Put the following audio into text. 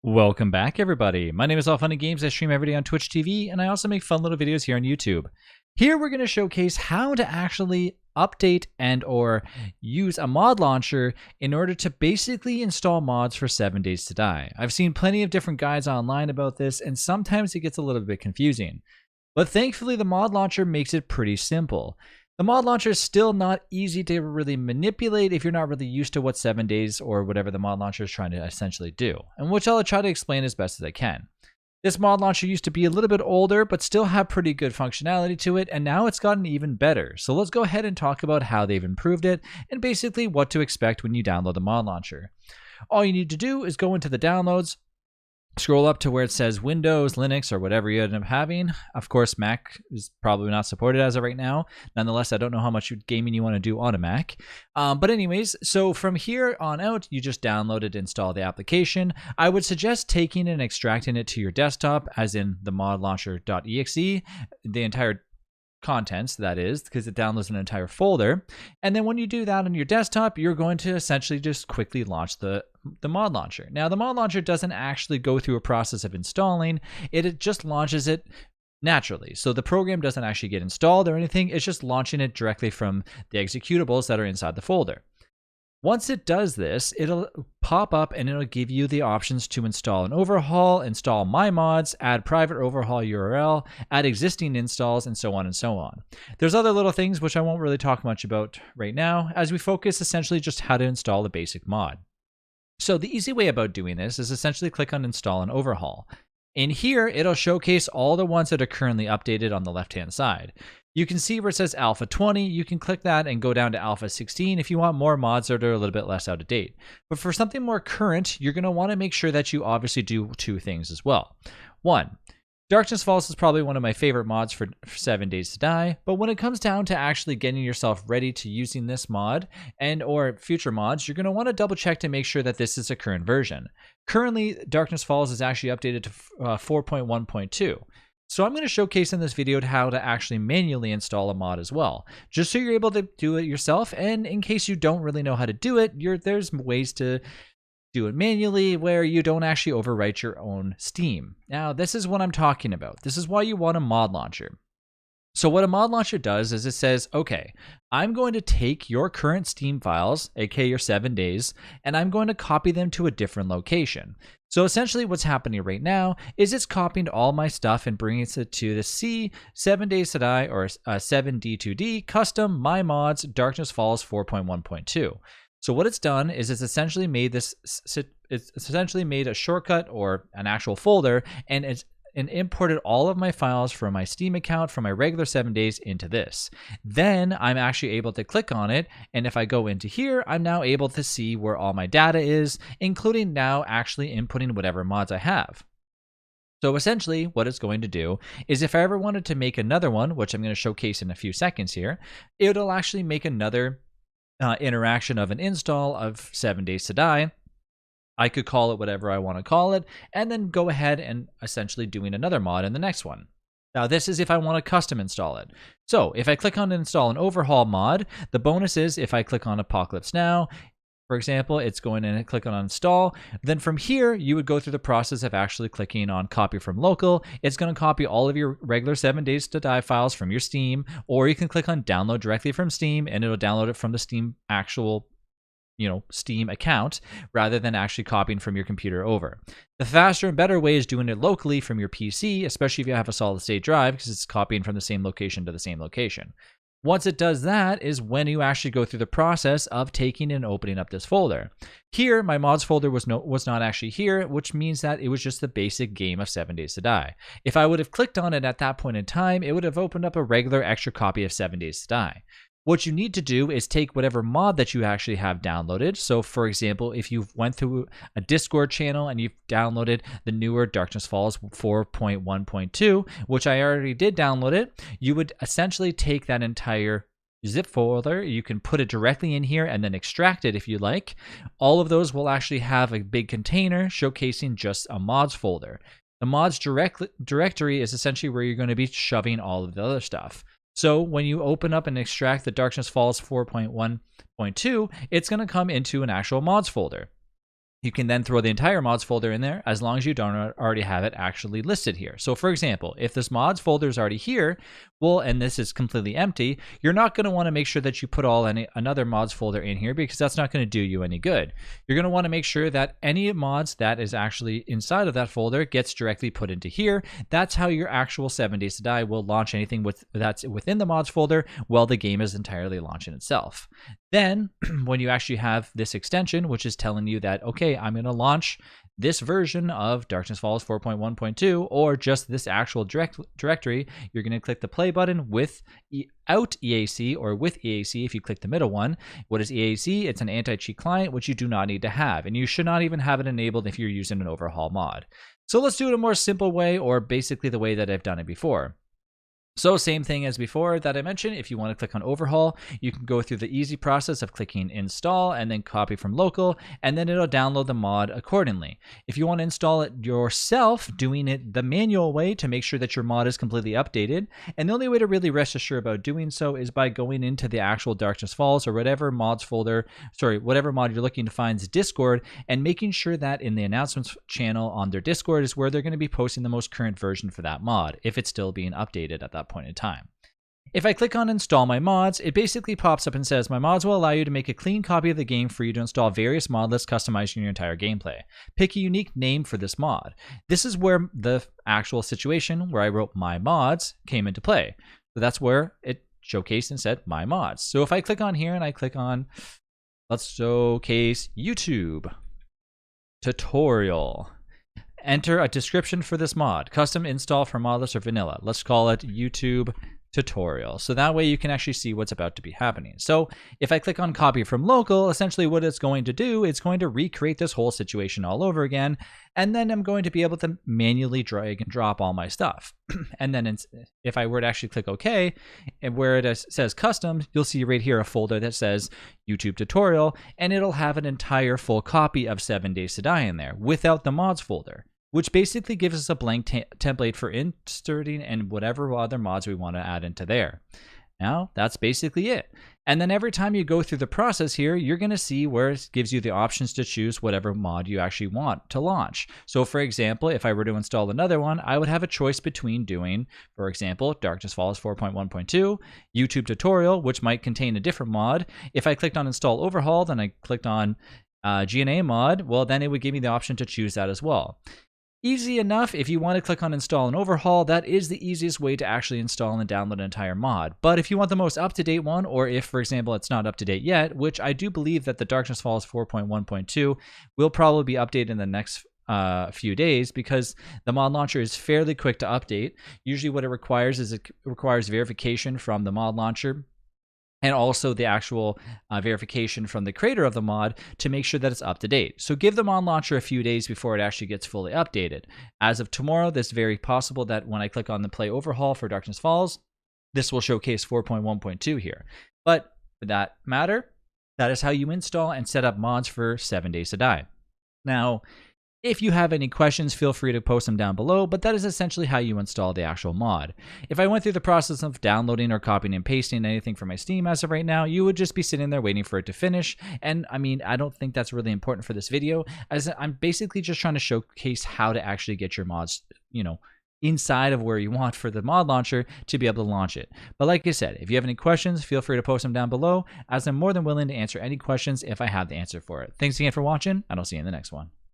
Welcome back, everybody. My name is All Funny Games. I stream every day on Twitch TV, and I also make fun little videos here on YouTube. Here we're going to showcase how to actually update and or use a mod launcher in order to basically install mods for 7 Days to Die. I've seen plenty of different guides online about this, and sometimes it gets a little bit confusing. But thankfully, the mod launcher makes it pretty simple. The mod launcher is still not easy to really manipulate if you're not really used to what 7 days or whatever the mod launcher is trying to essentially do, and which I'll try to explain as best as I can. This mod launcher used to be a little bit older, but still have pretty good functionality to it, and now it's gotten even better. So let's go ahead and talk about how they've improved it, and basically what to expect when you download the mod launcher. All you need to do is go into the downloads, scroll up to where it says Windows, Linux, or whatever you end up having. Of course, Mac is probably not supported as of right now. Nonetheless, I don't know how much gaming you want to do on a Mac. But anyways, so from here on out, you just download it, install the application. I would suggest taking and extracting it to your desktop, as in the modlauncher.exe, the entire contents, that is, because it downloads an entire folder. And then when you do that on your desktop, you're going to essentially just quickly launch the mod launcher. Now, the mod launcher doesn't actually go through a process of installing. It just launches it naturally. So the program doesn't actually get installed or anything. It's just launching it directly from the executables that are inside the folder. Once it does this, it'll pop up and it'll give you the options to install an overhaul, install my mods, add private overhaul URL, add existing installs, and so on and so on. There's other little things which I won't really talk much about right now, as we focus essentially just how to install a basic mod. So the easy way about doing this is essentially click on install and overhaul. In here, it'll showcase all the ones that are currently updated on the left-hand side. You can see where it says Alpha 20. You can click that and go down to Alpha 16 if you want more mods that are a little bit less out of date. But for something more current, you're going to want to make sure that you obviously do two things as well. One, Darkness Falls is probably one of my favorite mods for 7 Days to Die, but when it comes down to actually getting yourself ready to using this mod and or future mods, you're going to want to double check to make sure that this is a current version. Currently, Darkness Falls is actually updated to 4.1.2. So I'm going to showcase in this video how to actually manually install a mod as well, just so you're able to do it yourself. And in case you don't really know how to do it, there's ways to do it manually where you don't actually overwrite your own Steam. Now, this is what I'm talking about. This is why you want a mod launcher. So what a mod launcher does is it says, okay, I'm going to take your current Steam files, aka your 7 days, and I'm going to copy them to a different location. So essentially what's happening right now is it's copying all my stuff and bringing it to the C 7 Days to Die or 7D2D custom my mods Darkness Falls 4.1.2. So what it's done is it's essentially made this. It's essentially made a shortcut or an actual folder, and imported all of my files from my Steam account from my regular 7 days into this. Then I'm actually able to click on it, and if I go into here, I'm now able to see where all my data is, including now actually inputting whatever mods I have. So essentially what it's going to do is if I ever wanted to make another one, which I'm going to showcase in a few seconds here, it'll actually make another interaction of an install of 7 Days to Die. I could call it whatever I want to call it, and then go ahead and essentially doing another mod in the next one. Now, this is if I want to custom install it. So if I click on install an overhaul mod, the bonus is if I click on Apocalypse Now, for example, it's going in and click on install. Then from here, you would go through the process of actually clicking on copy from local. It's going to copy all of your regular 7 Days to Die files from your Steam, or you can click on download directly from Steam and it'll download it from the Steam actual Steam account rather than actually copying from your computer over. The faster and better way is doing it locally from your PC, especially if you have a solid state drive, because it's copying from the same location to the same location. Once it does that is when you actually go through the process of taking and opening up this folder. Here, my mods folder was not actually here, which means that it was just the basic game of 7 Days to Die. If I would have clicked on it at that point in time, it would have opened up a regular extra copy of 7 Days to Die. What you need to do is take whatever mod that you actually have downloaded. So for example, if you've went through a Discord channel and you've downloaded the newer Darkness Falls 4.1.2, which I already did download it, you would essentially take that entire zip folder. You can put it directly in here and then extract it if you like. All of those will actually have a big container showcasing just a mods folder. The mods directory is essentially where you're going to be shoving all of the other stuff. So when you open up and extract the Darkness Falls 4.1.2, it's going to come into an actual mods folder. you can then throw the entire mods folder in there as long as you don't already have it actually listed here. So for example, if this mods folder is already here, well, and this is completely empty, you're not going to want to make sure that you put another mods folder in here, because that's not going to do you any good. You're going to want to make sure that any mods that is actually inside of that folder gets directly put into here. That's how your actual 7 Days to Die will launch anything that's within the mods folder while the game is entirely launching itself. Then when you actually have this extension, which is telling you that, okay, I'm going to launch this version of Darkness Falls 4.1.2, or just this actual directory, you're going to click the play button without EAC, or with EAC if you click the middle one. What is EAC? It's an anti-cheat client, which you do not need to have, and you should not even have it enabled if you're using an overhaul mod. So let's do it a more simple way, or basically the way that I've done it before. So same thing as before that I mentioned. If you want to click on overhaul, you can go through the easy process of clicking install and then copy from local, and then it'll download the mod accordingly. If you want to install it yourself, doing it the manual way to make sure that your mod is completely updated, and the only way to really rest assured about doing so is by going into the actual Darkness Falls or whatever mods folder, whatever mod you're looking to find's Discord, and making sure that in the announcements channel on their Discord is where they're going to be posting the most current version for that mod, if it's still being updated at that point in time. If I click on install my mods, it basically pops up and says my mods will allow you to make a clean copy of the game for you to install various mod lists, customizing your entire gameplay. Pick a unique name for this mod. This is where the actual situation where I wrote my mods came into play. So that's where it showcased and said my mods. So if I click on here and I click on, let's showcase YouTube tutorial. Enter a description for this mod. Custom install for modless or vanilla. Let's call it YouTube tutorial. So that way you can actually see what's about to be happening. So if I click on copy from local, essentially what it's going to do, it's going to recreate this whole situation all over again. And then I'm going to be able to manually drag and drop all my stuff. And then if I were to actually click OK, and where it says custom, you'll see right here a folder that says YouTube tutorial, and it'll have an entire full copy of 7 Days to Die in there without the mods folder, which basically gives us a blank template for inserting and whatever other mods we want to add into there. Now, that's basically it. And then every time you go through the process here, you're going to see where it gives you the options to choose whatever mod you actually want to launch. So for example, if I were to install another one, I would have a choice between doing, for example, Darkness Falls 4.1.2, YouTube tutorial, which might contain a different mod. If I clicked on install overhaul, then I clicked on GNA mod, well, then it would give me the option to choose that as well. Easy enough. If you want to click on install and overhaul, that is the easiest way to actually install and download an entire mod. But if you want the most up-to-date one, or if, for example, it's not up-to-date yet, which I do believe that the Darkness Falls 4.1.2 will probably be updated in the next few days, because the mod launcher is fairly quick to update. Usually what it requires is it requires verification from the mod launcher, and also the actual verification from the creator of the mod to make sure that it's up to date. So give the mod launcher a few days before it actually gets fully updated. As of tomorrow, it's very possible that when I click on the play overhaul for Darkness Falls, this will showcase 4.1.2 here. But for that matter, that is how you install and set up mods for 7 Days to Die. Now, if you have any questions, feel free to post them down below, but that is essentially how you install the actual mod. If I went through the process of downloading or copying and pasting anything from my Steam as of right now, you would just be sitting there waiting for it to finish. And I mean, I don't think that's really important for this video, as I'm basically just trying to showcase how to actually get your mods, inside of where you want for the mod launcher to be able to launch it. But like I said, if you have any questions, feel free to post them down below, as I'm more than willing to answer any questions if I have the answer for it. Thanks again for watching, and I'll see you in the next one.